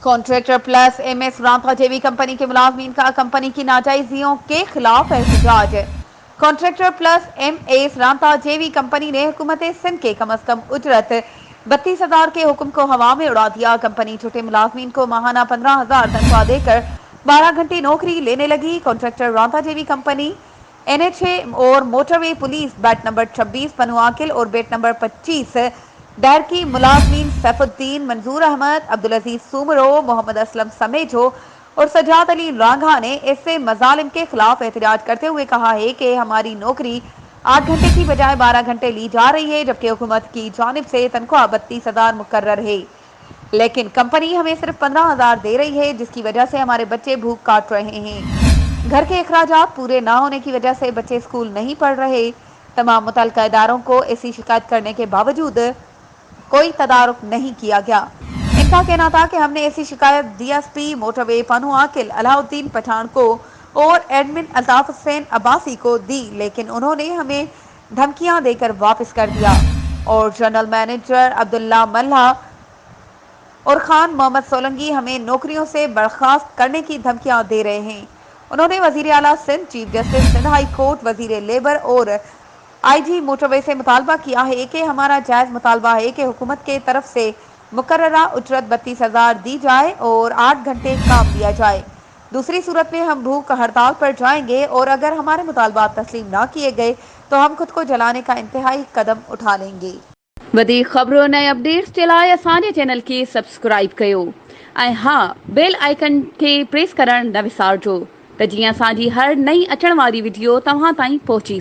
Contractor plus MS रांता जेवी company के मुलाजमीन का कंपनी की नाजायजियों के खिलाफ एहतजाज। कॉन्ट्रैक्टर प्लस एमएस रांता जेवी कंपनी ने हुकूमत सिंध के कम अज कम उजरत 32,000 के हुक्म को हवा में उड़ा दिया। कंपनी छुटे मुलाजमीन को माहाना 15,000 तनख्वाह देकर 12 घंटे नौकरी लेने लगी। कॉन्ट्रैक्टर रांता जेवी कंपनी एनएचए और मोटरवे पुलिस बैट नंबर 26 पनुआकिल और बेट नंबर 25 डैर की मुलाजमीन सैफुद्दीन, मंजूर अहमद, अब्दुल अजीज सुमरो, मोहम्मद असलम समेजो और सजाद अली रांघा ने इससे मजालिम के खिलाफ एहतजाज करते हुए कहा है कि हमारी नौकरी 8 घंटे की बजाय 12 घंटे ली जा रही है, जबकि हुकूमत की जानिब से तनख्वाह 32,000 मुकर्रर है, लेकिन कंपनी हमें सिर्फ 15,000 दे रही है, जिसकी वजह से हमारे बच्चे भूख काट रहे हैं। घर के अखराजात पूरे ना होने की वजह से बच्चे स्कूल नहीं पढ़ रहे। तमाम मुतल्लिका इदारों को ऐसी शिकायत करने के बावजूद कोई तदारुक नहीं किया गया। इनका कहना था कि हमने ऐसी शिकायत डीएसपी मोटरवे पनुआकिल अलाउद्दीन पठान को और एडमिन अल्ताफ हुसैन अब्बासी को दी, लेकिन उन्होंने हमें धमकियां देकर वापस कर दिया। और जनरल मैनेजर अब्दुल्ला मल्ला और खान मोहम्मद सोलंकी हमें नौकरियों से बर्खास्त करने की धमकियां दे रहे हैं। उन्होंने वजीर आला Sindh, chief justice Sindh high court, वजीर लेबर और आईजी मोटरवे से मुतालबा किया है कि हमारा जायज मुतालबा है कि हुकूमत के तरफ से मुकर्ररा उजरत 32,000 दी जाए और 8 घंटे काम दिया जाए। दूसरी सूरत में हम भूख हड़ताल पर जाएंगे और अगर हमारे मुतालबात तस्लीम ना किए गए तो हम खुद को जलाने का इंतहाई कदम उठा लेंगे। वधीक ख़बरों नए अपडेट्स जे लाइ असांजे चैनल खे सब्सक्राइब कयो ऐं हा बेल आइकन खे प्रेस करण न विसारजो त जीअं असांजी हर नई अचण वारी वीडियो तव्हां ताईं पहुची